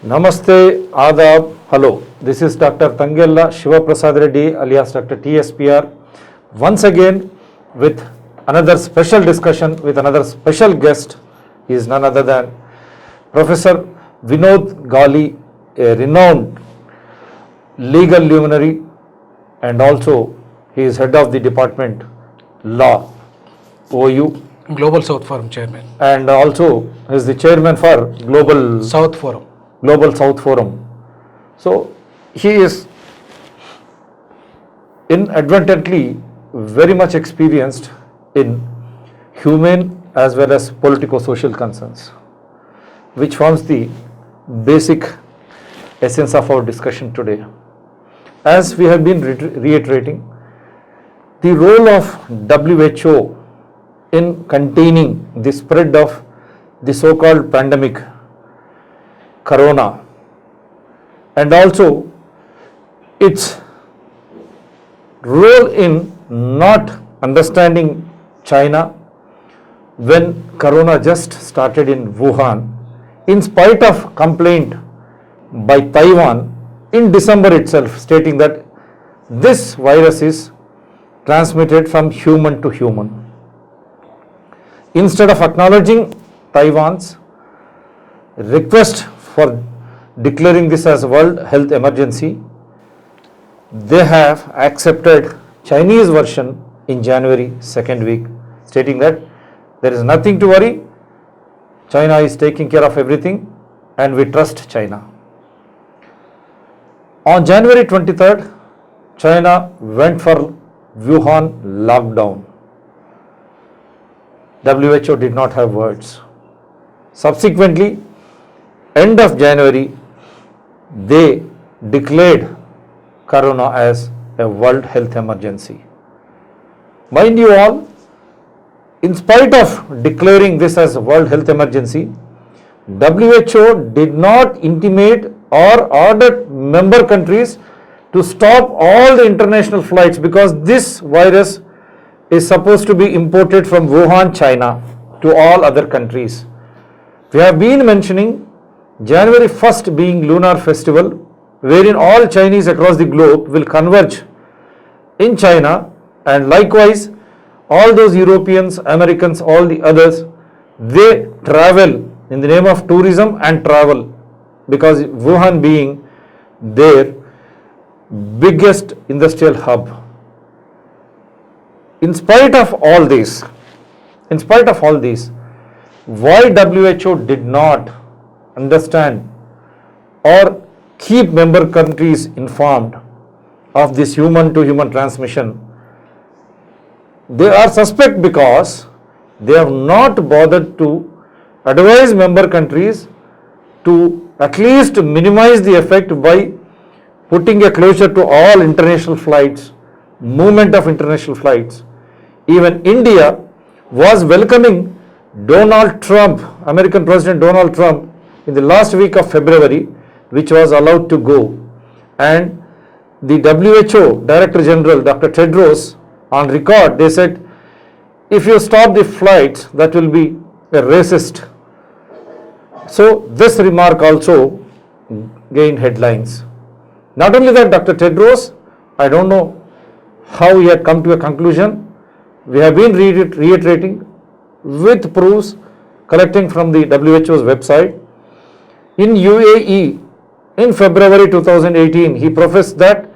Namaste, Adab, hello. This is Dr. Tangella Shiva Prasad Reddy alias Dr. TSPR. Once again with another special discussion with another special guest. He is none other than Professor Vinod Gali, a renowned legal luminary, and also he is head of the department Law, OU, Global South Forum chairman. and also is the chairman for Global South Forum. South Forum. So he is inadvertently very much experienced in human as well as politico-social concerns, which forms the basic essence of our discussion today. As we have been reiterating, the role of WHO in containing the spread of the so-called pandemic Corona, and also its role in not understanding China when Corona just started in Wuhan, in spite of complaint by Taiwan in December itself, stating that this virus is transmitted from human to human. Instead of acknowledging Taiwan's request for declaring this as a World Health Emergency, they have accepted Chinese version in January 2nd week, stating that there is nothing to worry, China is taking care of everything and we trust China. On January 23rd, China went for Wuhan lockdown. WHO did not have words. Subsequently, end of January, they declared Corona as a World Health Emergency. Mind you all, in spite of declaring this as a World Health Emergency, WHO did not intimate or order member countries to stop all the international flights, because this virus is supposed to be imported from Wuhan, China to all other countries. We have been mentioning January 1st being Lunar Festival, wherein all Chinese across the globe will converge in China, and likewise all those Europeans, Americans, all the others, they travel in the name of tourism and travel, because Wuhan being their biggest industrial hub. In spite of all this, why WHO did not understand or keep member countries informed of this human to human transmission? They are suspect because they have not bothered to advise member countries to at least minimize the effect by putting a closure to all international flights, movement of international flights. Even India was welcoming Donald Trump, American President Donald Trump, in the last week of February, which was allowed to go. And the WHO Director General, Dr. Tedros, on record, they said, if you stop the flights, that will be a racist. So this remark also gained headlines. Not only that, Dr. Tedros, I don't know how he had come to a conclusion. We have been reiterating with proofs collecting from the WHO's website. In UAE, in February 2018, he professed that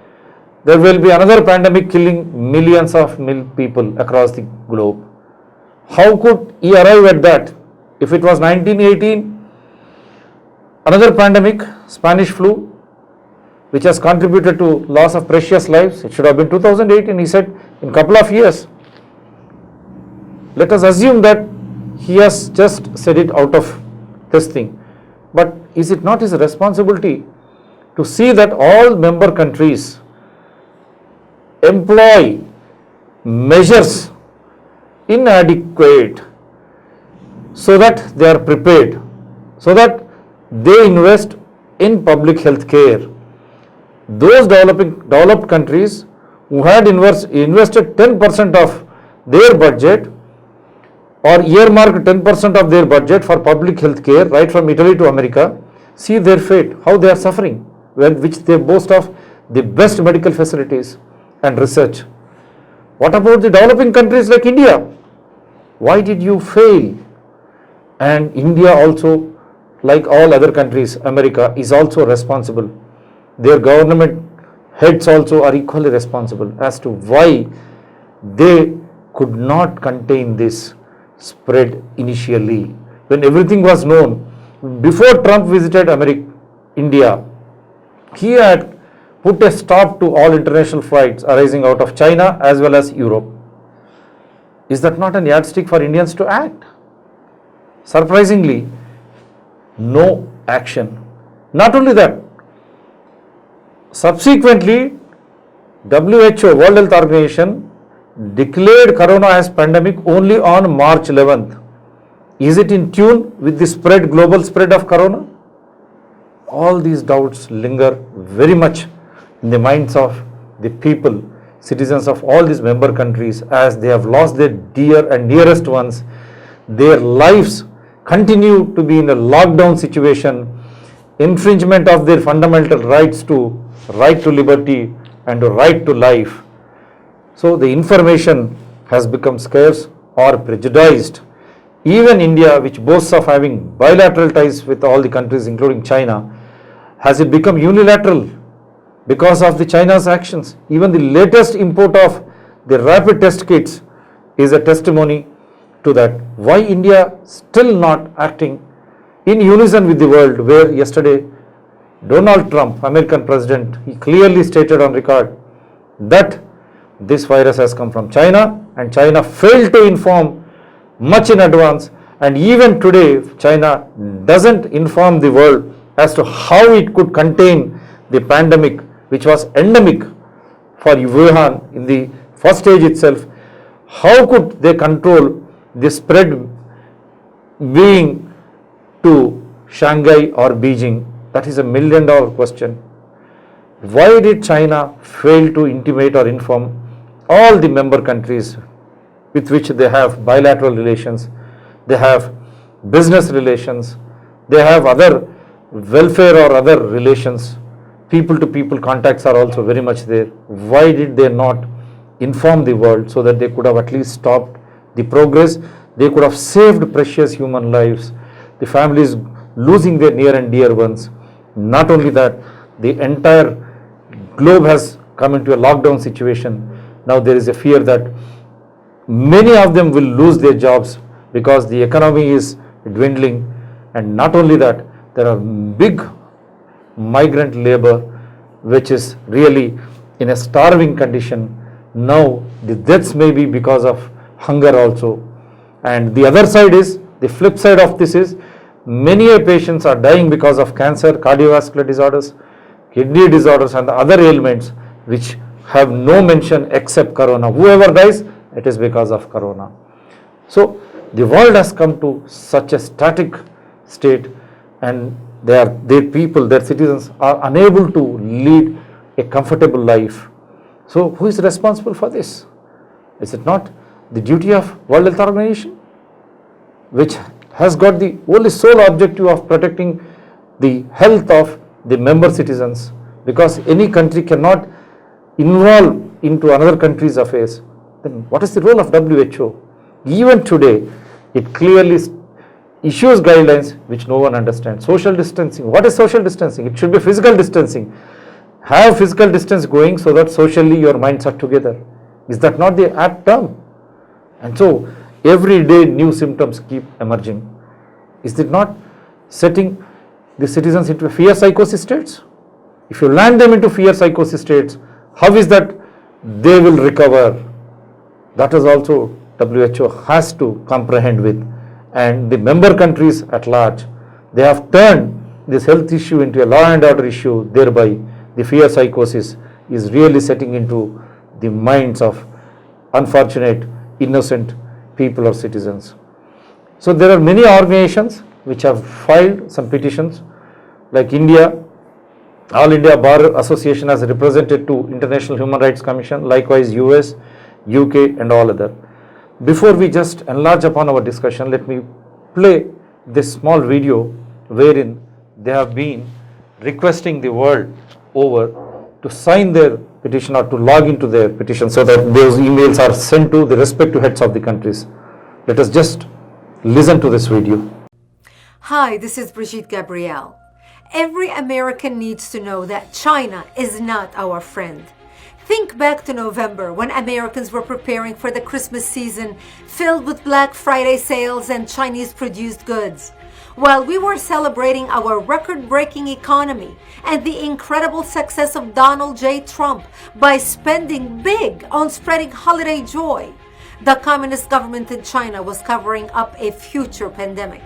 there will be another pandemic killing millions of people across the globe. How could he arrive at that? If it was 1918, another pandemic, Spanish flu, which has contributed to loss of precious lives, it should have been 2018, he said, in a couple of years. Let us assume that he has just said it out of this thing. But is it not his responsibility to see that all member countries employ measures inadequate so that they are prepared, so that they invest in public health care? Those developed countries who had invested 10% of their budget or earmarked 10% of their budget for public health care, right from Italy to America, See their fate, how they are suffering, which they boast of the best medical facilities and research. What about the developing countries like India? Why did you fail? And India also, like all other countries, America is also responsible. Their government heads also are equally responsible as to why they could not contain this spread initially. When everything was known, before Trump visited India, he had put a stop to all international flights arising out of China as well as Europe. Is that not an yardstick for Indians to act? Surprisingly, no action. Not only that, subsequently, WHO, World Health Organization, declared corona as pandemic only on March 11th. Is it in tune with the global spread of corona? All these doubts linger very much in the minds of the people, citizens of all these member countries, as they have lost their dear and nearest ones. Their lives continue to be in a lockdown situation, infringement of their fundamental rights to right to liberty and to right to life. So the information has become scarce or prejudiced. Even India, which boasts of having bilateral ties with all the countries including China, has it become unilateral because of the China's actions? Even the latest import of the rapid test kits is a testimony to that. Why India still not acting in unison with the world, where yesterday Donald Trump, American president, he clearly stated on record that this virus has come from China, and China failed to inform much in advance, and even today China doesn't inform the world as to how it could contain the pandemic, which was endemic for Wuhan in the first stage itself. How could they control the spread being to Shanghai or Beijing? That is $1 million question. Why did China fail to intimate or inform all the member countries with which they have bilateral relations, they have business relations, they have other welfare or other relations, people to people contacts are also very much there. Why did they not inform the world so that they could have at least stopped the progress? They could have saved precious human lives, the families losing their near and dear ones. Not only that, the entire globe has come into a lockdown situation. Now there is a fear that many of them will lose their jobs because the economy is dwindling. And not only that, there are big migrant labor which is really in a starving condition. Now the deaths may be because of hunger also. And the other side is, the flip side of this is, many patients are dying because of cancer, cardiovascular disorders, kidney disorders and other ailments which have no mention except corona. Whoever dies, it is because of corona. So the world has come to such a static state, and their people, their citizens are unable to lead a comfortable life. So who is responsible for this? Is it not the duty of World Health Organization, which has got the only sole objective of protecting the health of the member citizens? Because any country cannot involve into another country's affairs. Then what is the role of WHO? Even today, it clearly issues guidelines which no one understands. Social distancing. What is social distancing? It should be physical distancing. Have physical distance going so that socially your minds are together. Is that not the apt term? And so every day new symptoms keep emerging. Is it not setting the citizens into fear psychosis states? If you land them into fear psychosis states, how is that they will recover? That is also WHO has to comprehend with. And the member countries at large, they have turned this health issue into a law and order issue, thereby the fear psychosis is really setting into the minds of unfortunate, innocent people or citizens. So there are many organizations which have filed some petitions, like India, All India Bar Association has represented to International Human Rights Commission, likewise US, UK and all other. Before we just enlarge upon our discussion, let me play this small video wherein they have been requesting the world over to sign their petition or to log into their petition so that those emails are sent to the respective heads of the countries. Let us just listen to this video. Hi, this is Brigitte Gabrielle. Every American needs to know that China is not our friend. Think back to November when Americans were preparing for the Christmas season filled with Black Friday sales and Chinese-produced goods. While we were celebrating our record-breaking economy and the incredible success of Donald J. Trump by spending big on spreading holiday joy, the communist government in China was covering up a future pandemic.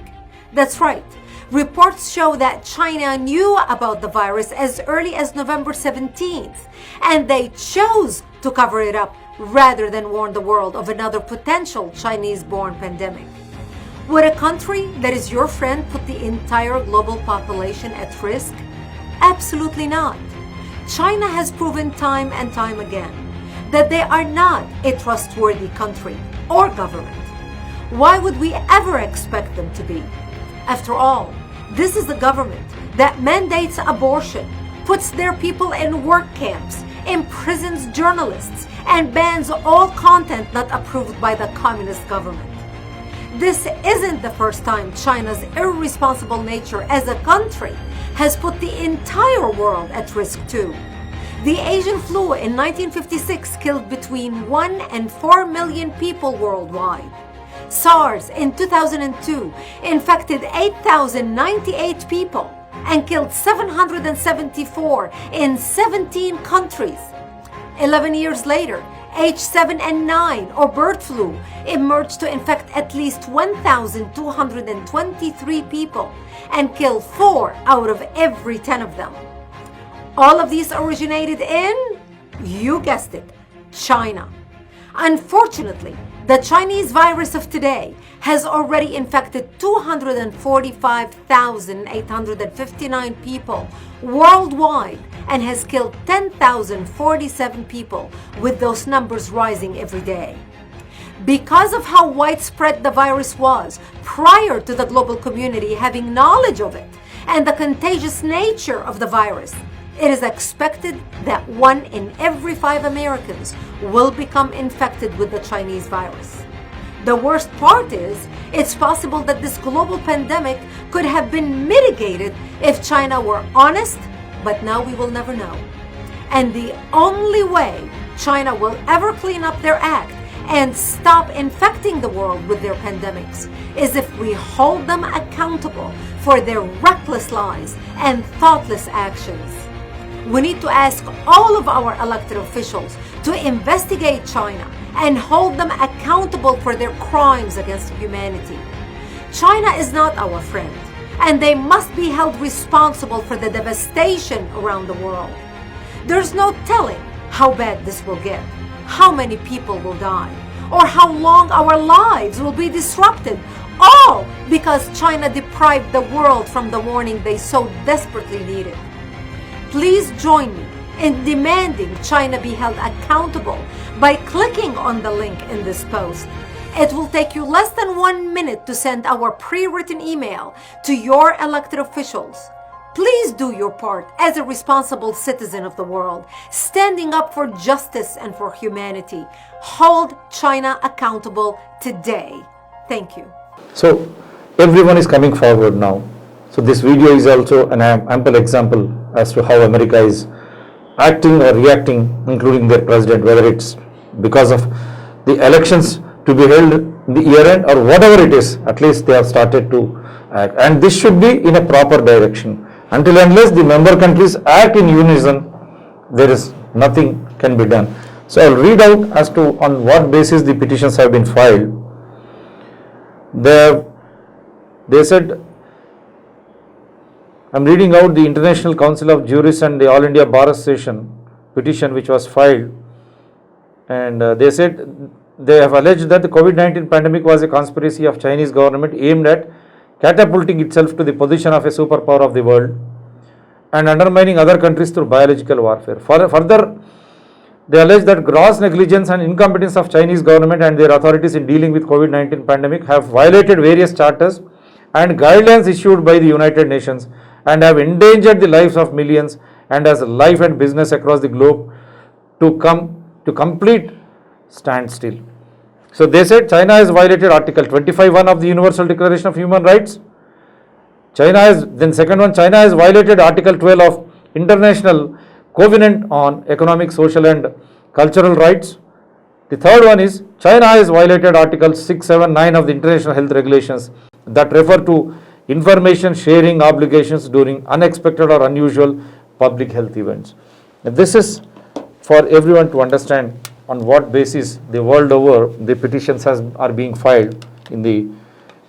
That's right. Reports show that China knew about the virus as early as November 17th, and they chose to cover it up rather than warn the world of another potential Chinese-born pandemic. Would a country that is your friend put the entire global population at risk? Absolutely not. China has proven time and time again that they are not a trustworthy country or government. Why would we ever expect them to be? After all, this is the government that mandates abortion, puts their people in work camps, imprisons journalists, and bans all content not approved by the communist government. This isn't the first time China's irresponsible nature as a country has put the entire world at risk too. The Asian flu in 1956 killed between 1 and 4 million people worldwide. SARS in 2002 infected 8,098 people and killed 774 in 17 countries. 11 years later, H7N9 or bird flu emerged to infect at least 1,223 people and kill 4 out of every 10 of them. All of these originated in, you guessed it, China. Unfortunately, the Chinese virus of today has already infected 245,859 people worldwide and has killed 10,047 people, with those numbers rising every day. Because of how widespread the virus was prior to the global community having knowledge of it and the contagious nature of the virus, it is expected that 1 in every 5 Americans will become infected with the Chinese virus. The worst part is, it's possible that this global pandemic could have been mitigated if China were honest, but now we will never know. And the only way China will ever clean up their act and stop infecting the world with their pandemics is if we hold them accountable for their reckless lies and thoughtless actions. We need to ask all of our elected officials to investigate China and hold them accountable for their crimes against humanity. China is not our friend, and they must be held responsible for the devastation around the world. There's no telling how bad this will get, how many people will die, or how long our lives will be disrupted, all because China deprived the world from the warning they so desperately needed. Please join me in demanding China be held accountable by clicking on the link in this post. It will take you less than 1 minute to send our pre-written email to your elected officials. Please do your part as a responsible citizen of the world, standing up for justice and for humanity. Hold China accountable today. Thank you. So everyone is coming forward now. So this video is also an ample example as to how America is acting or reacting, including their president, whether it's because of the elections to be held in the year end or whatever it is, at least they have started to act. And this should be in a proper direction. Until and unless the member countries act in unison, there is nothing can be done. So I'll read out as to on what basis the petitions have been filed. They said, I'm reading out the International Council of Jurists and the All India Bar Association petition which was filed, and they said they have alleged that the COVID-19 pandemic was a conspiracy of Chinese government aimed at catapulting itself to the position of a superpower of the world and undermining other countries through biological warfare. Further, they allege that gross negligence and incompetence of Chinese government and their authorities in dealing with COVID-19 pandemic have violated various charters and guidelines issued by the United Nations and have endangered the lives of millions and as life and business across the globe to come to complete standstill. So they said China has violated Article 25(1) of the Universal Declaration of Human Rights. China has violated Article 12 of International Covenant on Economic, Social and Cultural Rights. The third one is China has violated Article 6, 7, 9 of the International Health Regulations that refer to information sharing obligations during unexpected or unusual public health events. Now, this is for everyone to understand on what basis the world over the petitions are being filed in the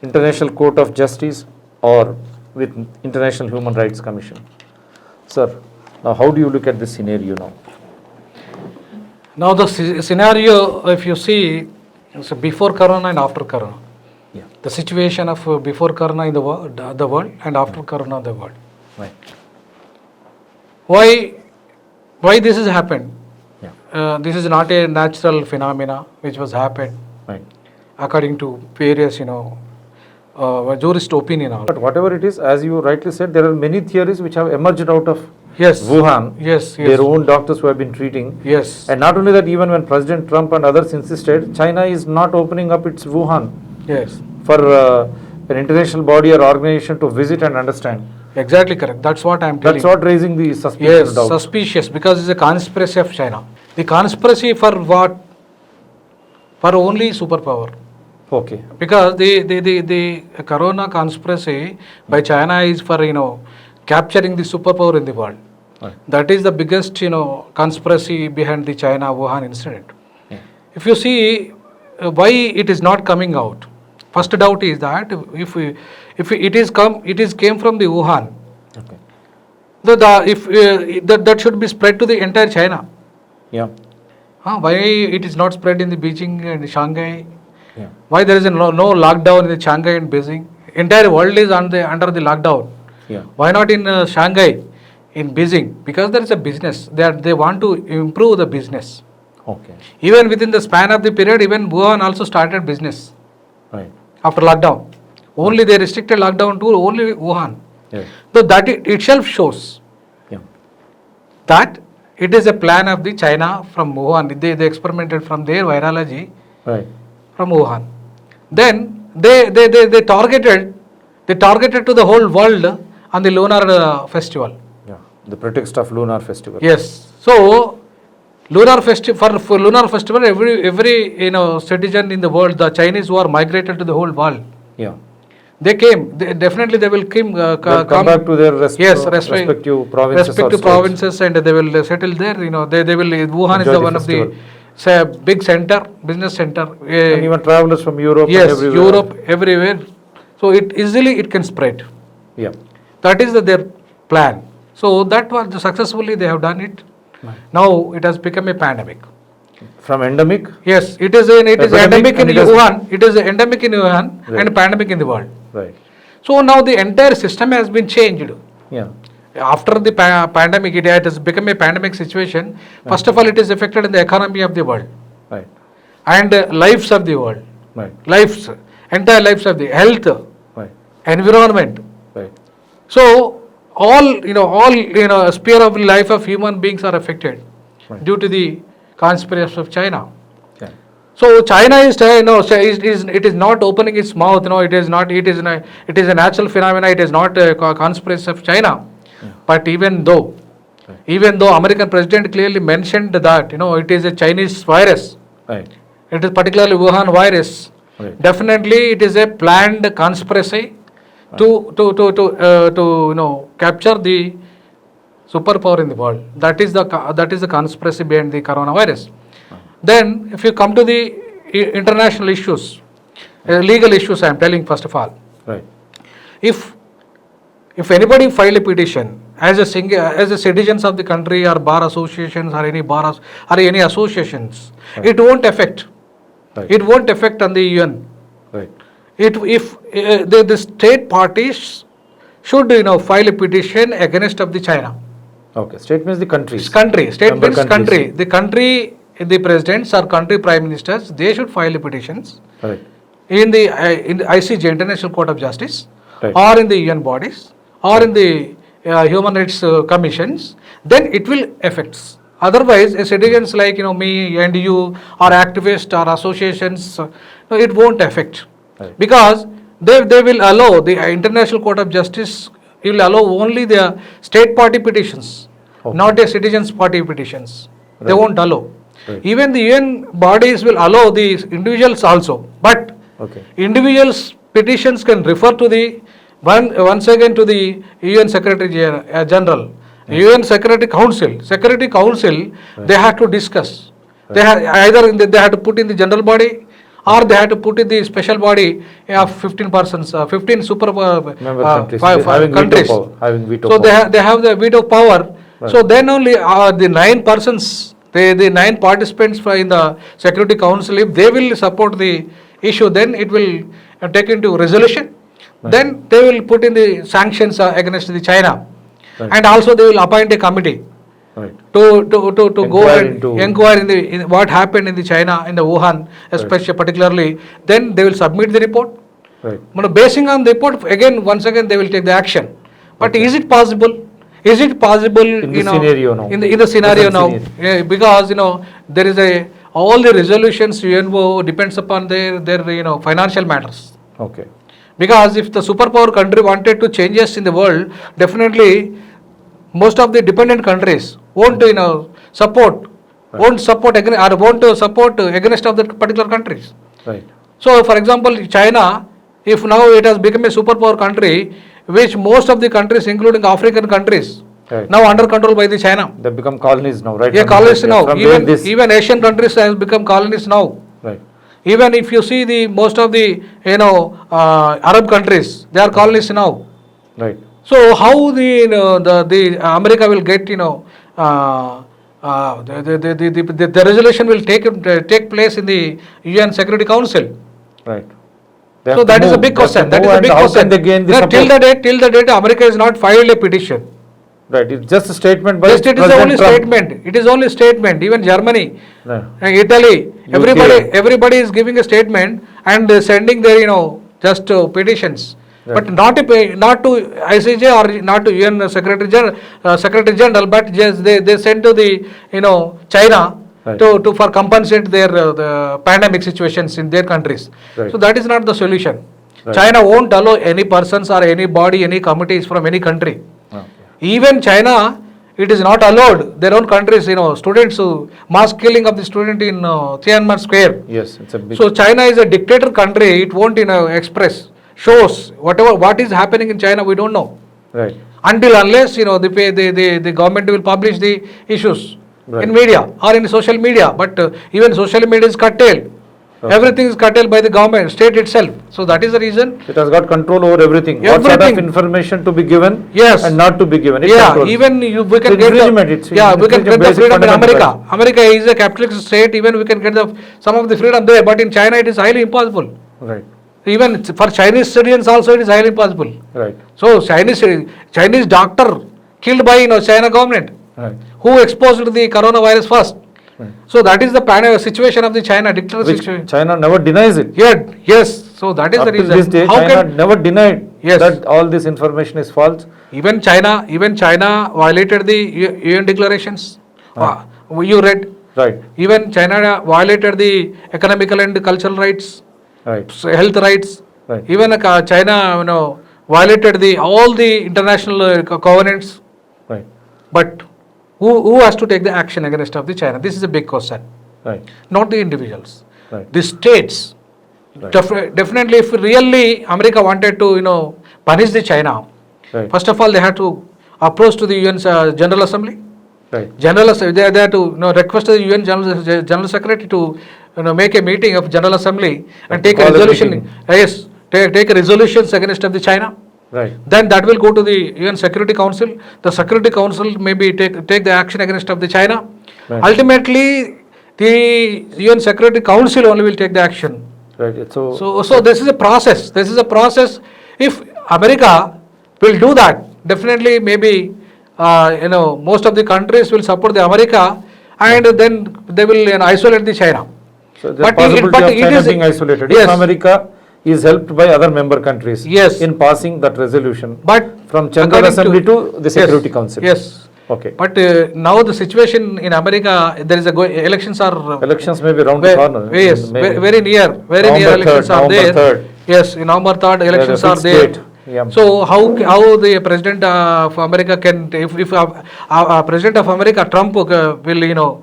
International Court of Justice or with International Human Rights Commission. Sir, now how do you look at this scenario now? Now the scenario, if you see, so before Corona and after Corona, Yeah. the situation of before Corona in the world and after Corona in the world. Right. Why this has happened? Yeah. This is not a natural phenomena which was happened Right. according to various, jurist opinion. But whatever it is, as you rightly said, there are many theories which have emerged out of Yes. Wuhan. Yes. Their own doctors who have been treating. Yes. And not only that, even when President Trump and others insisted, China is not opening up its Wuhan Yes. for an international body or organization to visit and understand. Exactly correct. That's what I am telling. That's what raising the suspicion. Yes, doubt. suspicious, because it's a conspiracy of China. The conspiracy for what? For only superpower. Okay. Because the Corona conspiracy by China is for capturing the superpower in the world. Right. That is the biggest conspiracy behind the China Wuhan incident. Yeah. If you see why it is not coming out, first doubt is that if it came from the Wuhan, Okay. that should be spread to the entire China. Yeah. Why it is not spread in the Beijing and Shanghai? Yeah. Why there is no lockdown in the Shanghai and Beijing? Entire world is under the lockdown. Yeah. Why not in Shanghai, in Beijing? Because there is a business. They want to improve the business. Okay. Even within the span of the period, even Wuhan also started business Right. after lockdown. Only they restricted lockdown to only Wuhan. Yeah. So that itself shows Yeah. that it is a plan of the China from Wuhan. They experimented from their virology Right. from Wuhan. Then they targeted to the whole world on the lunar festival. Yeah. The pretext of lunar festival. Yes. So lunar festival for lunar festival, every citizen in the world, the Chinese who are migrated to the whole world, Yeah. they came. They will come back to their respective provinces. respective provinces, and they will settle there. They will. Wuhan is Enjoy the the one of festival. the big center, business center. And even travelers from Europe and Yes, everywhere. Europe, everywhere. So it easily can spread. Yeah. That is their plan. So that was successfully they have done it. Right. Now it has become a pandemic. From endemic. Yes, it is endemic in and it has- Wuhan. It is endemic in Wuhan Right. and pandemic in the world. Right. So now the entire system has been changed. Yeah. After the pandemic, it has become a pandemic situation. First of all, it is affected in the economy of the world Right. and lives of the world. Right. Entire lives of the health, Right. environment. Right. So all sphere of life of human beings are affected Right. due to the conspiracy of China. Yeah. So China is it is not opening its mouth. It is not. It is a natural phenomena. It is not a conspiracy of China. Yeah. But even though American president clearly mentioned that it is a Chinese virus, Right. it is particularly Wuhan virus. Right. Definitely, it is a planned conspiracy to capture the superpower in the world. That is the conspiracy behind the coronavirus. Then, if you come to the international issues, legal issues, I am telling first of all, Right. if anybody file a petition as a citizens of the country or bar associations or any associations, Right. it won't affect. Right. It won't affect on the UN. Right. If the state parties should file a petition against of the China. Okay. State means the countries. State Member means countries. country. The presidents or country prime ministers, they should file petitions Right. in the ICJ, International Court of Justice, Right. or in the UN bodies, or in the human rights commissions, then it will affect. Otherwise, citizens like me and you, or activists or associations, no, it won't affect. Right. Because they will allow the International Court of Justice, it will allow only the state party petitions, Okay. not the citizens party petitions. They Right. won't allow. Right. Even the UN bodies will allow the individuals also, but Okay. individuals petitions can refer to the once again to the UN Secretary General, UN Security Council. Security Council, they have to discuss. They have either they have to put in the general body, or they have to put in the special body of 15 persons, 15 super Member countries five having countries. veto power. Having veto So power. they have the veto power. Right. So then only the 9 persons, the 9 participants in the Security Council, if they will support the issue, then it will take into resolution. Then they will put in the sanctions against the China, Right. and also they will appoint a committee Right. to go Inquire and into- inquire in what happened in the China, in the Wuhan, especially particularly. Then they will submit the report. Right. Basing on the report, once again they will take the action. But is it possible? Is it possible In this scenario now. in the scenario Present now? scenario. Yeah, because there is all the resolutions UNO depends upon their financial matters. Okay. Because if the superpower country wanted to changes in the world, definitely most of the dependent countries won't support, won't support or won't support against of the particular countries. Right. So, for example, China, if now it has become a superpower country, which most of the countries, including African countries, Right. now under control by the China. They become colonies now, right? Yeah, From colonies where- now. From where this. Even Asian countries has become colonies now. Right. Even if you see the most of the Arab countries, they are colonies now. Right. So how the America will get the resolution will take place in the UN Security Council. Right. They have So to that is a move. big They have to question. That is move, a and big how question. can they gain the Now, support? till the date, America has not filed a petition. Right. It's just a statement by Just it is President only Trump. statement. It is only statement. Even Germany, Right. Italy, UK. everybody is giving a statement and sending their just petitions. Right. But not to ICJ or not to UN Secretary General, but just they send to the China Right. to for compensate their the pandemic situations in their countries. Right. So that is not the solution. Right. China won't allow any persons or any body, any committees from any country. Okay. Even China, it is not allowed. Their own countries, students, mass killing of the student in Tiananmen Square. Yes, it's a big. So China is a dictator country. It won't, express, shows what is happening in China. We don't know Right. until unless the government will publish the issues Right. in media or in social media. But even social media is curtailed. Okay. Everything is curtailed by the government, state itself. So that is the reason. It has got control over everything. What sort of Everything. information to be given Yes. and not to be given. It Yeah, controls. even we can It's get infringement, the, it's we can infringement get the basic freedom in fundamental America. rights. America is a capitalist state. Even we can get some of the freedom there, but in China it is highly impossible. Right. Even for Chinese citizens also it is highly impossible. Right. So Chinese doctor killed by China government Right. who exposed the coronavirus first. Right. So that is the situation of the China dictator Which situation. China never denies it. Yes. So that is Up the till reason. this day, How China can never denied Yes. that all this information is false. even China violated the UN declarations? You read? Right. Even China violated the economical and cultural rights, Right. health rights. Right. Even China, violated all the international covenants. Right. But who has to take the action against of the China? This is a big question. Right. Not the individuals, Right. the states. Right. Definitely, if really America wanted to punish the China, Right. first of all they had to approach to the UN General Assembly. Right. They are there to request the UN General Secretary to make a meeting of General Assembly and take a Call a resolution. meeting. Yes, take a resolutions against of the China. Right. Then that will go to the UN Security Council. The Security Council maybe take the action against of the China. Right. Ultimately, the UN Security Council only will take the action. Right. So this is a process. This is a process. If America will do that, definitely maybe most of the countries will support the America, and then they will isolate the China. So the possibility of China being isolated. Yes. If America is helped by other member countries Yes. in passing that resolution But from General according Assembly to the Security yes, Council. Yes. Okay. But now the situation in America, there is a elections are Elections may be round the corner. Yes, Maybe very near November elections 3rd, are November there. 3rd. Yes, in November 3rd elections are fixed there. date. Yeah. So how the president of America can, if president of America Trump will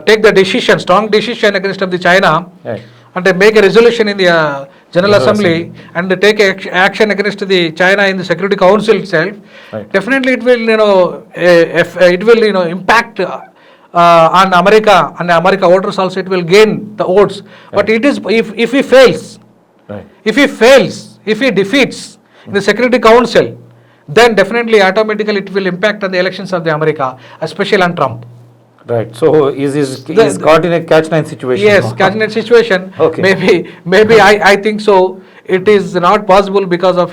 take the decision, strong decision against of the China, Right. and they make a resolution in the General General Assembly and they take action against the China in the Security Council itself, Right. definitely it will impact on America, and America voters also it will gain the votes. But it is if he fails, Right. if he defeats in the Security Council, then definitely automatically it will impact on the elections of the America, especially on Trump. Right. So he's caught in a catch-9 situation. Yes, now. cabinet situation. Okay. Maybe I think so. It is not possible because of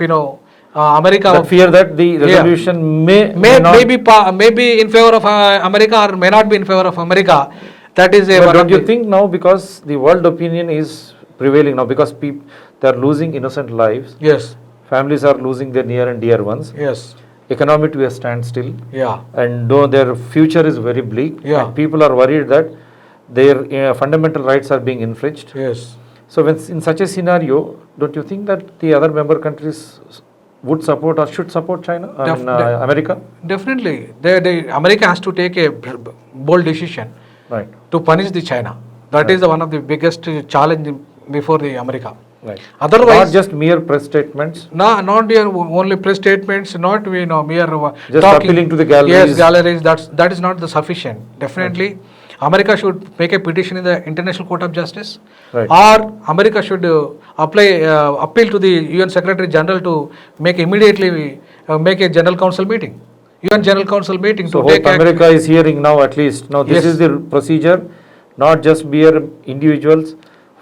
America. That fear that the resolution may not. Maybe in favor of America or may not be in favor of America. That is a. But one don't of you the- think now, because the world opinion is prevailing now, because they are losing innocent lives, Yes. families are losing their near and dear ones, Yes. economy to a standstill, Yeah. and though their future is very bleak, Yeah. and people are worried that their fundamental rights are being infringed. Yes. So when in such a scenario, don't you think that the other member countries would support or should support China, America? Definitely. America has to take a bold decision Right. to punish the China. That is one of the biggest challenge before the America. Right. Otherwise, Not just mere press statements. not only press statements, not mere Just talking. appealing to the galleries. Yes, galleries. That is not the sufficient. Definitely, America should make a petition in the International Court of Justice, Right. or America should appeal to the UN Secretary General to make immediately make a General Council meeting, UN General Council meeting So to hope take action. America is hearing now at least. Now this Yes. is the procedure, not just mere individuals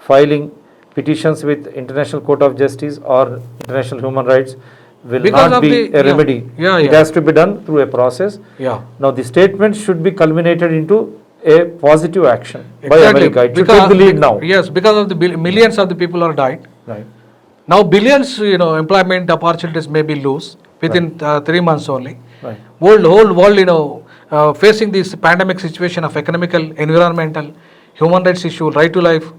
filing petitions with International Court of Justice or International Human Rights will Because not of be the- a yeah. remedy. Yeah, It yeah. has to be done through a process. Yeah. Now the statement should be culminated into a positive action by Exactly. America. It should take the lead now. Yes, because of the millions of the people are died. Right. Now billions, employment opportunities may be lost within 3 months only. Right. Whole world, facing this pandemic situation of economical, environmental, human rights issue, right to life.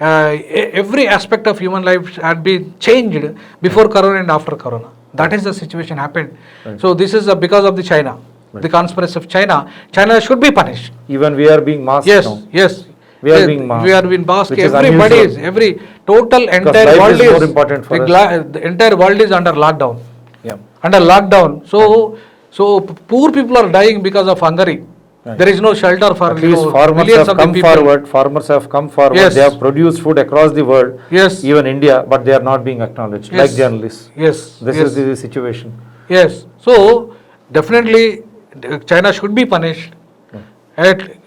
Every aspect of human life had been changed before Corona and after Corona. That is the situation happened. Right. So this is because of the China, the conspiracy of China. China should be punished. Even we are being masked Yes, now. yes. We are being masked, We are being masked. which is Everybody is, unusual. entire life world is is more important for the entire world is under lockdown. Yeah. Under lockdown. So poor people are dying because of hunger. Right. There is no shelter for At least farmers millions have of the come people. forward. Farmers have come forward. Yes. They have produced food across the world, Yes. even India, but they are not being acknowledged like Yes. journalists. Yes. This yes. is the situation. Yes. So definitely China should be punished.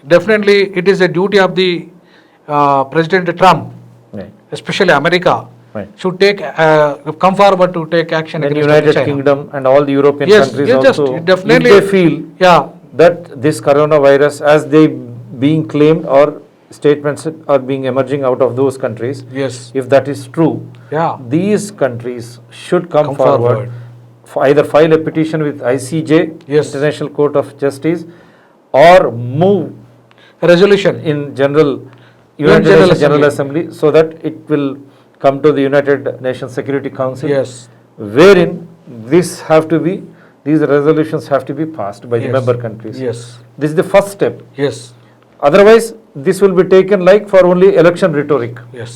Definitely it is a duty of the President Trump, Right. especially America, Right. should come forward to take action Then against United China. Kingdom and all the European Yes, countries yes, just also, definitely- if they feel Yeah. that this coronavirus, as they being claimed or statements are being emerging out of those countries, Yes. if that is true, Yeah. these countries should come Come forward, forward. either file a petition with ICJ, Yes. International Court of Justice, or move Resolution. in General General Nations General Assembly. Assembly, so that it will come to the United Nations Security Council, Yes. wherein these resolutions have to be passed by the Yes. member countries. Yes. This is the first step. Yes. Otherwise, this will be taken like for only election rhetoric. Yes.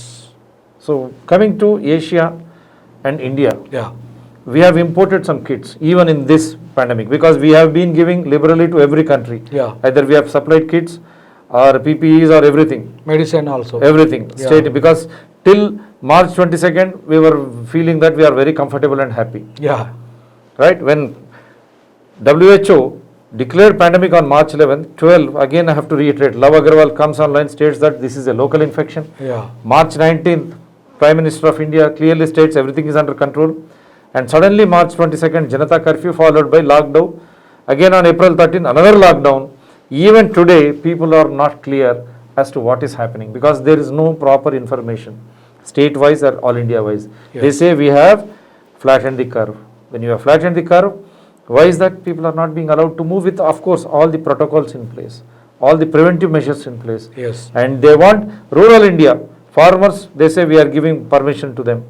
So, coming to Asia and India, Yeah. we have imported some kits even in this pandemic, because we have been giving liberally to every country. Yeah. Either we have supplied kits or PPEs or everything. Medicine also. Everything. Yeah. State, because till March 22nd, we were feeling that we are very comfortable and happy. Yeah. Right? When WHO declared pandemic on March 11th, 12, again I have to reiterate, Love Agarwal comes online, states that this is a local infection. Yeah. March 19th, Prime Minister of India clearly states everything is under control. And suddenly March 22nd, Janata curfew followed by lockdown. Again on April 13th, another lockdown. Even today, people are not clear as to what is happening, because there is no proper information. state-wise or all India-wise. Yes. They say we have flattened the curve. When you have flattened the curve, why is that people are not being allowed to move with, of course, all the protocols in place, all the preventive measures in place. Yes. And they want rural India. Farmers, they say we are giving permission to them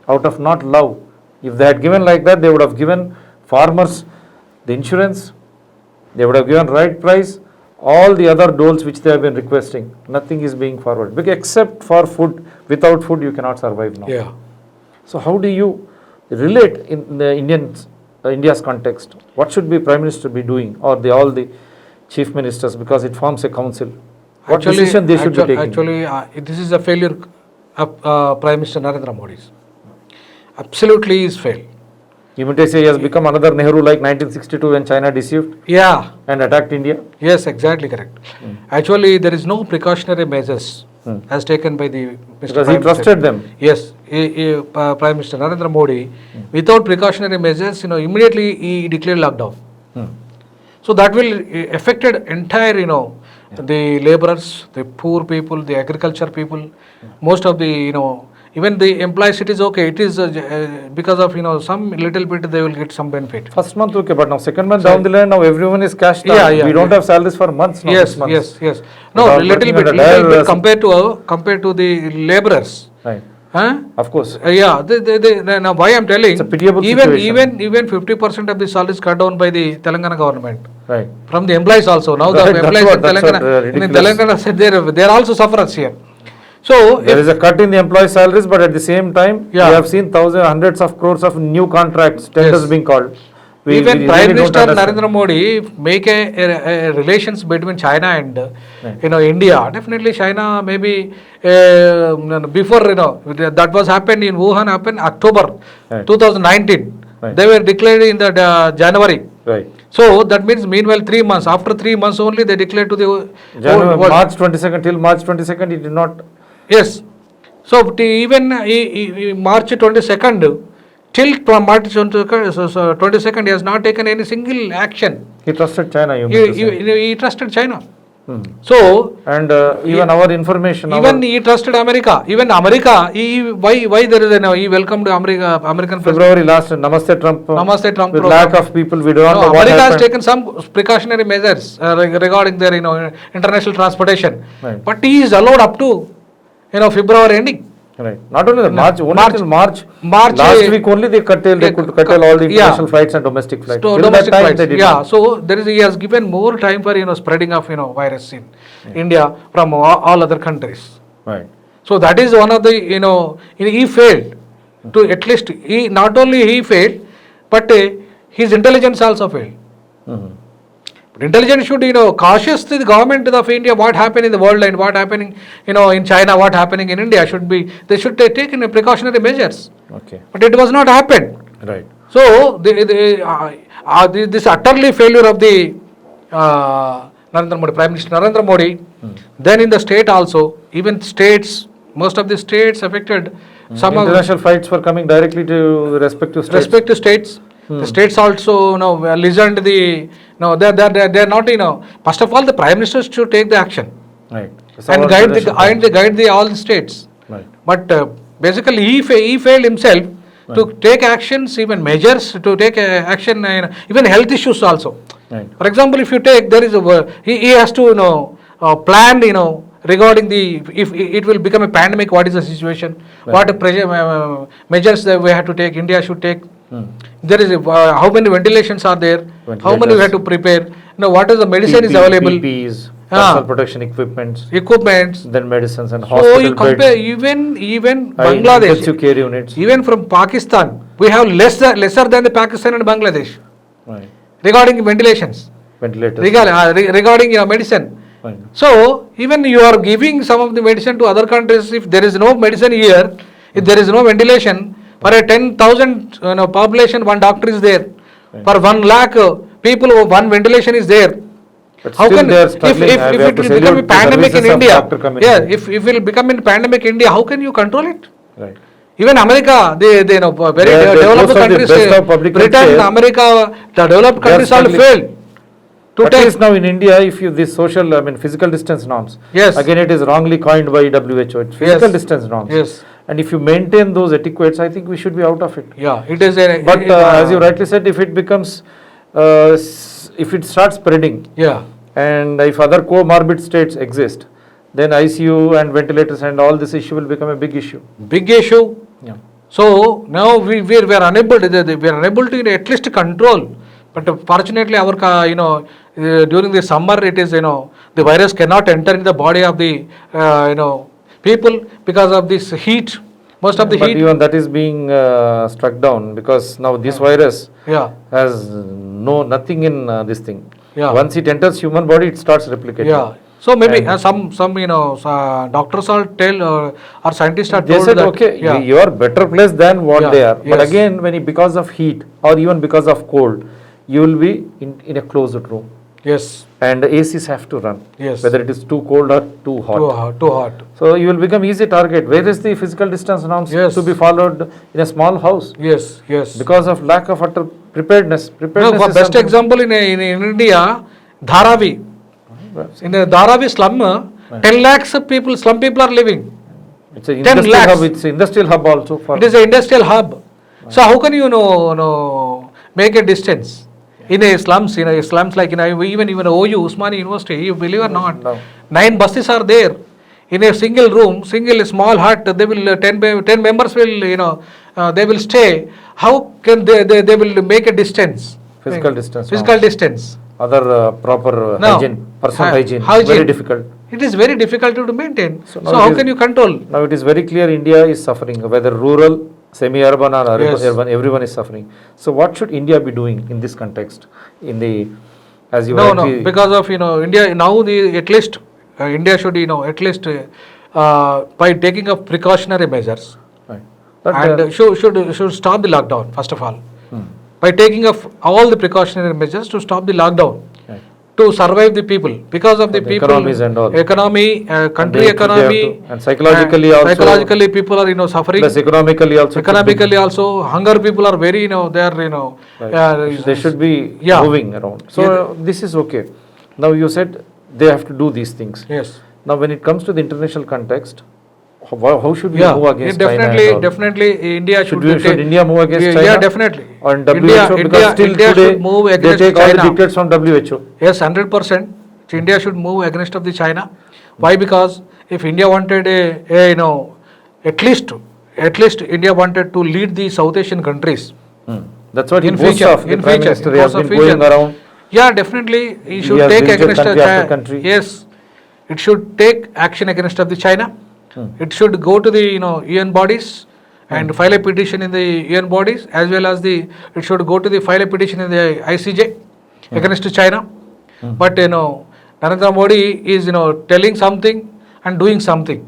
out of not love. If they had given like that, they would have given farmers the insurance, they would have given right price, all the other doles which they have been requesting. Nothing is being forwarded. Because except for food, without food you cannot survive now. Yeah. So how do you relate in the India's context? What should be Prime Minister be doing, or all the chief ministers, because it forms a council? What decision they should be taking? Actually, this is a failure of Prime Minister Narendra Modi's. Absolutely, he is failed. You mean to say he has become another Nehru like 1962 when China deceived Yeah. and attacked India? Yes, exactly correct. Actually, there is no precautionary measures as taken by the Mr. Because Prime he Minister. trusted them. Yes, Prime Minister Narendra Modi, without precautionary measures, immediately he declared lockdown. So that will affected entire, the laborers, the poor people, the agriculture people, most of the, even the employees, it is okay. It is because of, some little bit they will get some benefit. First month okay, but now second month down the line, now everyone is cashed out. Yeah, We don't have salaries for months now. Yes, 6 months. yes. No, Without little working bit under dire compared to the laborers. Right. Huh? Of course. Yeah, now why I'm telling, It's a pitiable even situation. 50% of the salaries cut down by the Telangana government. Right. From the employees also. Now Right, the that's employees what- in that's what, Telangana, in ridiculous. Telangana said they are also sufferers here. So There is a cut in the employee salaries, but at the same time, Yeah. we have seen hundreds of crores of new contracts, tenders Yes. being called. even we Prime really don't Minister understand. Narendra Modi make a relations between China and Right. India. Definitely China maybe before that was happened in Wuhan happened October Right. 2019. Right. They were declared in the January. Right. So that means meanwhile 3 months. After 3 months only they declared to the January, world. March 22nd, till March 22nd, he did not. Yes. So even March 22nd, till March 22nd, he has not taken any single action. He trusted China, you mean to say. He trusted China. Hmm. So And even our information, even he trusted America. Even America, why there is he welcomed American president. February last, Namaste Trump. Namaste Trump With program. lack of people, we do not know what America has happened. taken some precautionary measures regarding their international transportation, Right. but he is allowed up to February ending. Right. Not only that, March, only March. till March. March, Last week only they could curtail all the yeah. international flights and domestic flights. So Till domestic that time flights, they did yeah. not. So he has given more time for spreading of virus in India from all other countries. Right. So that is one of the he failed to at least not only he failed, but his intelligence also failed. Mhm. But intelligence should cautious to the government of India what happened in the world and what happening in China, what happening in India they should take precautionary measures. Okay. But it was not happened. Right. So this utterly failure of the Narendra Modi, Prime Minister Narendra Modi. Then in the state also, even states, most of the states affected. Some of International flights were coming directly to respective states. respective states. The states also listened they are not first of all the Prime Minister should take the action Right. and guide all the states. Right. But basically he failed himself to take actions, even measures to take action, even health issues also. Right. For example, if you take, there is he has to plan regarding if it will become a pandemic, what is the situation, what measures that we have to take, India should take. There is how many ventilations are there, how many we have to prepare, what is the medicine is available, PPEs, personal protection equipments, then medicines and So hospital you compare beds, even intensive Bangladesh, care units. even from Pakistan, we have lesser than the Pakistan and Bangladesh Right. regarding ventilations, Ventilators. regarding medicine. Right. So even you are giving some of the medicine to other countries. If there is no medicine here, if there is no ventilation, for a 10,000 population, one doctor is there. Right. For 1 lakh people, one ventilation is there. But How still can they are if struggling. it We have will to become a salute the pandemic in services of India? doctor community. Yeah, if it will become in pandemic India, how can you control it? Right. Even America, they very developed most of the countries, best of public health Britain, care, America, the developed they are countries all struggling. failed to At take. least now in India, if you this physical distance norms. Yes. Again, it is wrongly coined by WHO. It's physical Yes. distance norms. Yes. And if you maintain those etiquettes, I think we should be out of it. Yeah, it is a. But as you rightly said, if it becomes, if it starts spreading, Yeah. and if other comorbid states exist, then ICU and ventilators and all this issue will become a big issue. Big issue. Yeah. So now we are unable to at least control. But fortunately, our during the summer, it is the virus cannot enter in the body of the people because of this heat. Most of the But heat. even that is being struck down, because now this virus Yeah. has nothing in this thing. Yeah. Once it enters human body, it starts replicating. Yeah. So maybe And- some doctors are or scientists are They told said, that. okay, Yeah. you are better placed than what Yeah, they are. But yes. again, because of heat or even because of cold, you will be in a closed room. Yes. And the ACs have to run. Yes. Whether it is too cold or too hot. Too hot. So you will become easy target. Where is the physical distance norms Yes. to be followed in a small house? Yes. Yes. Because of lack of utter preparedness. No, Preparedness for is best something- example in India, Dharavi. In the Dharavi slum, 10 lakhs of people, slum people are living. It's an 10 industrial lakhs. hub. It's an industrial hub also. For It is an industrial hub. So how can you make a distance in a slums? Slums like even OU, Usmani University. You believe or not? No. 9 buses are there in a single room, single small hut. They will 10 members will they will stay. How can they will make a distance? Physical distance. Physical distance. Other proper No. hygiene, personal hygiene, Hygiene. very difficult. It is very difficult to maintain. So So, now how it is- can you control? Now it is very clear India is suffering, whether rural, semi-urban or Yes. urban, everyone is suffering. So what should India be doing in this context? In the, as you No, rightly- because of India now at least India should at least by taking up precautionary measures Right. But, and should stop the lockdown first of all. By taking up all the precautionary measures to stop the lockdown. right. To survive the people because of the the people economies and all. economy country They have economy to- and psychologically also- psychologically people are suffering. Plus economically also. Economically also, hunger people are very they are Right. They should be Yeah. moving around. So this is okay. Now you said they have to do these things. Yes. Now when it comes to the international context, how should we Yeah, move against definitely, China and all? Definitely, India should. Should India move against Yeah, China? Yeah, definitely. On WHO, because still India today should move they against take all the China. dictates from WHO. Yes, 100%. India should move against of the China. Why? Because if India wanted at least India wanted to lead the South Asian countries. That's what he In boasts future, of. The in Prime future, Minister in has course of been going future. around. Yeah, definitely, he should India has take visited against country after China. country. Yes, it should take action against of the China. It should go to the UN bodies and file a petition in the UN bodies, as well as it should go to the file a petition in the ICJ against China. But Narendra Modi is telling something and doing something.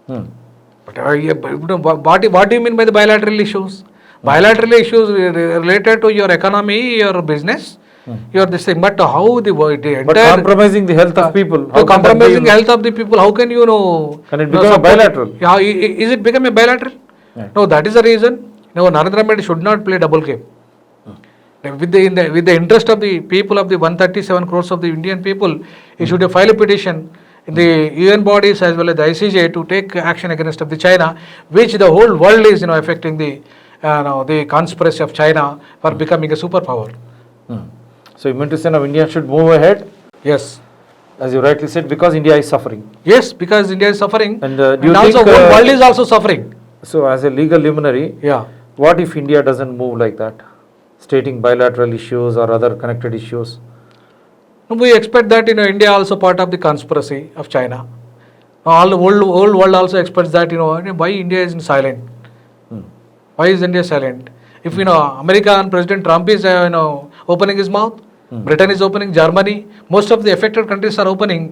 But what do you mean by the bilateral issues? Bilateral issues related to your economy, your business, your this thing. But how the entire But compromising the health of people. to how can that be- compromising health of the people, how can you know? Can it become a bilateral? Yeah, is it become a bilateral? Right. No, that is the reason. No, Narendra Modi should not play double game. With the interest of the people of the 137 crores of the Indian people, he should file a petition in the UN bodies as well as the ICJ to take action against of the China, which the whole world is affecting the conspiracy of China for becoming a superpower. So you meant to say now India should move ahead, Yes. as you rightly said, because India is suffering. Yes, because India is suffering, And and, do you also think, whole world is also suffering. So as a legal luminary, Yeah. what if India doesn't move like that? Stating bilateral issues or other connected issues. We expect that India also part of the conspiracy of China. All the whole world also expects that why India is silent. Why is India silent? If America and President Trump is opening his mouth, Britain is opening, Germany, most of the affected countries are opening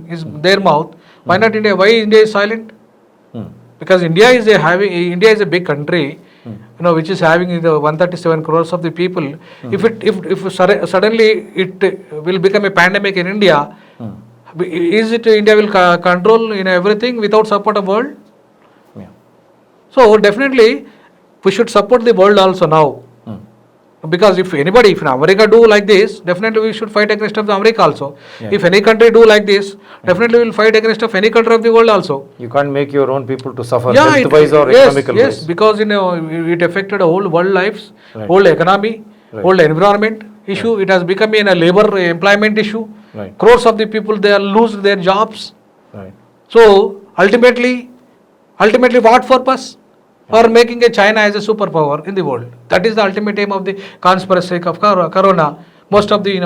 their mouth. Why not India? Why India is silent? Because India is a big country, which is having 137 crores of the people. If suddenly it will become a pandemic in India, is it India will control everything without support of world? Yeah. So definitely we should support the world also now. Because if America do like this, definitely we should fight against of the America also. Yeah. If any country do like this, definitely we will fight against of any country of the world also. You can't make your own people to suffer Yeah, health-wise or economical yes, wise. because it affected the whole world lives, Right. whole economy, Right. whole environment issue. It has become a labor employment issue. Right. Crores of the people they are lose their jobs. Right. So ultimately, what purpose? For making a China as a superpower in the world. That is the ultimate aim of the conspiracy of Corona. Most of the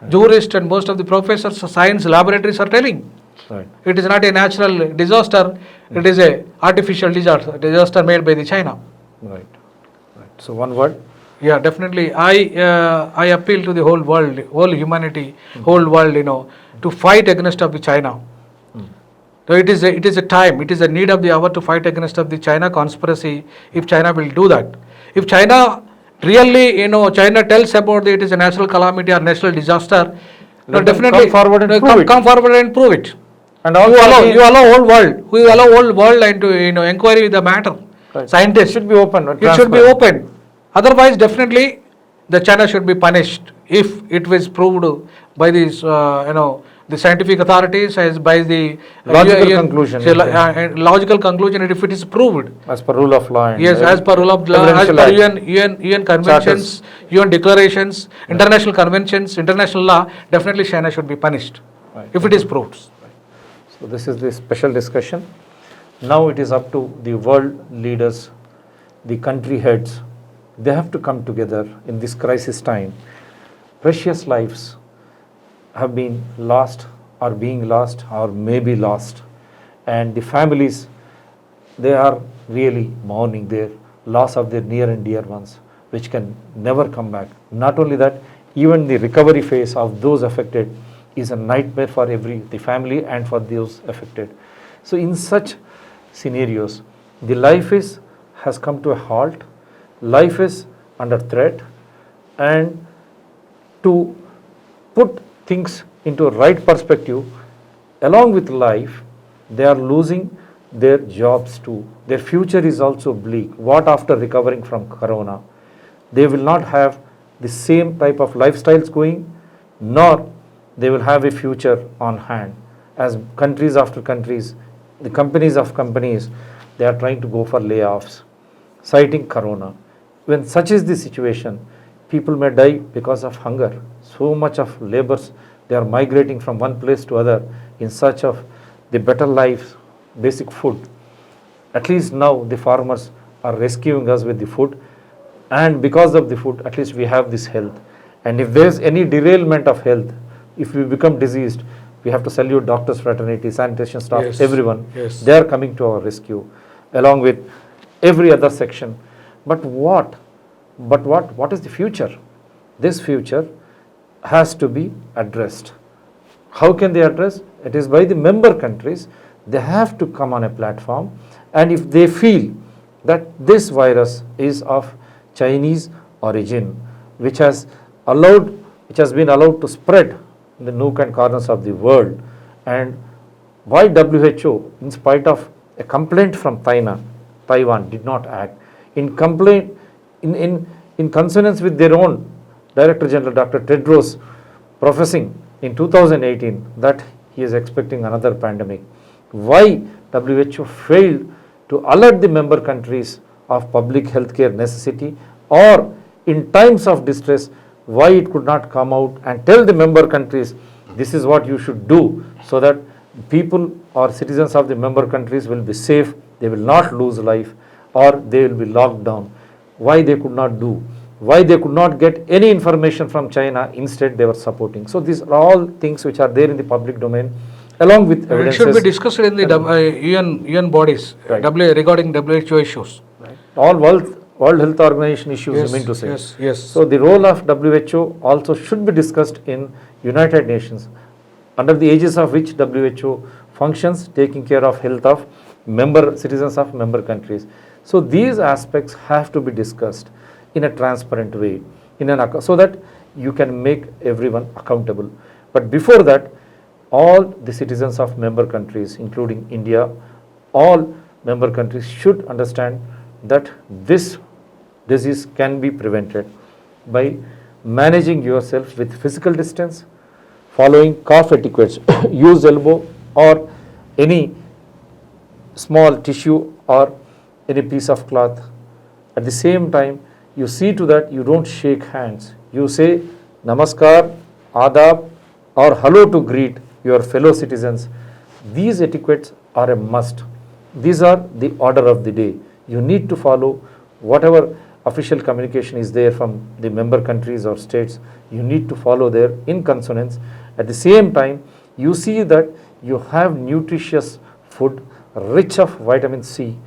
jurists and most of the professors of science laboratories are telling. Right. It is not a natural disaster. It is a artificial disaster made by the China. Right. Right. So one word. Yeah, definitely. I appeal to the whole world, whole humanity, whole world, to fight against of the China. So it is a time, it is a need of the hour to fight against of the China conspiracy. If China will do that, if China really, China tells about it is a natural calamity or natural disaster, Let them definitely come forward and prove it. come forward and prove it. And You also allow whole world. We allow whole world and to inquiry with the matter. Right. Scientists. It should be open. It should be open. Otherwise, definitely, the China should be punished if it was proved by these, the scientific authorities as by the Logical conclusion. Logical conclusion. If it is proved, As per rule of law. And yes, as per rule of law, as evidential per act. UN conventions, UN declarations, international conventions, international law, definitely China should be punished Right. if it is proved. So this is the special discussion. Now it is up to the world leaders, the country heads. They have to come together in this crisis time. Precious lives have been lost or being lost or may be lost, and the families, they are really mourning their loss of their near and dear ones, which can never come back. Not only that, even the recovery phase of those affected is a nightmare for the family and for those affected. So in such scenarios, the life has come to a halt, life is under threat, and to put things into a right perspective, along with life, they are losing their jobs too. Their future is also bleak. What after recovering from Corona? They will not have the same type of lifestyles going, nor they will have a future on hand. As countries after countries, the companies of companies, they are trying to go for layoffs, citing Corona. When such is the situation, people may die because of hunger. So much of laborers, they are migrating from one place to other in search of the better life, basic food. At least now the farmers are rescuing us with the food, and because of the food, at least we have this health. And if there is any derailment of health, if we become diseased, we have to salute doctors, fraternity, sanitation staff, Yes. everyone. Yes. They are coming to our rescue, along with every other section. But what is the future? This future has to be addressed. How can they address? It is by the member countries. They have to come on a platform, and if they feel that this virus is of Chinese origin, which has been allowed to spread in the nook and corners of the world, and why WHO, in spite of a complaint from Taiwan, did not act in consonance with their own Director General Dr. Tedros professing in 2018 that he is expecting another pandemic. Why WHO failed to alert the member countries of public healthcare necessity, or in times of distress, why it could not come out and tell the member countries this is what you should do, so that people or citizens of the member countries will be safe, they will not lose life, or they will be locked down. Why they could not do? Why they could not get any information from China? Instead, they were supporting. So these are all things which are there in the public domain, along with It evidences. should be discussed in the UN bodies Right. regarding WHO issues. Right. All World Health Organization issues, you mean to say. Yes. So the role of WHO also should be discussed in United Nations, under the aegis of which WHO functions, taking care of health of citizens of member countries. So these aspects have to be discussed in a transparent way, so that you can make everyone accountable. But before that, all the citizens of member countries, including India, all member countries should understand that this disease can be prevented. by managing yourself with physical distance, following cough etiquettes, use elbow or any small tissue or any piece of cloth. At the same time, you see to that you don't shake hands. You say namaskar, adab or hello to greet your fellow citizens. These etiquettes are a must. These are the order of the day. You need to follow whatever official communication is there from the member countries or states. You need to follow there in consonance. At the same time, you see that you have nutritious food rich of vitamin C,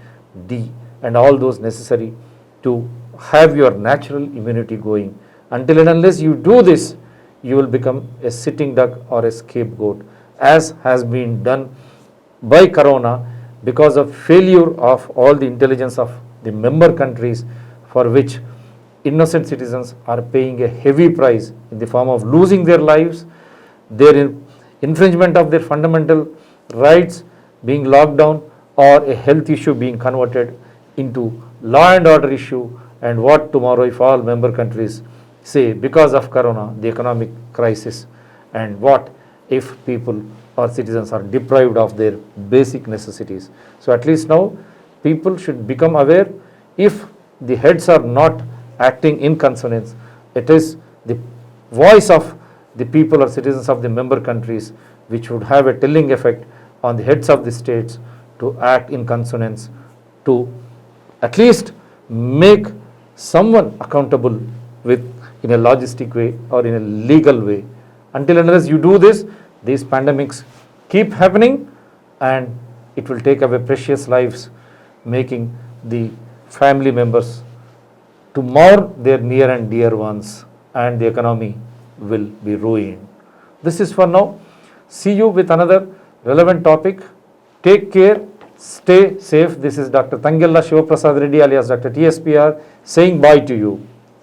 D and all those necessary to have your natural immunity going. Until and unless you do this, you will become a sitting duck or a scapegoat, as has been done by corona because of failure of all the intelligence of the member countries, for which innocent citizens are paying a heavy price in the form of losing their lives, their infringement of their fundamental rights being locked down, or a health issue being converted into law and order issue. And what tomorrow if all member countries say because of corona the economic crisis, and what if people or citizens are deprived of their basic necessities. So at least now people should become aware, if the heads are not acting in consonance, it is the voice of the people or citizens of the member countries which would have a telling effect on the heads of the states to act in consonance, to at least make someone accountable with in a logistic way or in a legal way. Until and unless you do this, these pandemics keep happening and it will take away precious lives, making the family members to mourn their near and dear ones, and the economy will be ruined. This is for now. See you with another relevant topic. Take care, stay safe. This is Dr. Tangella Shivaprasad Reddy alias Dr. TSPR saying bye to you.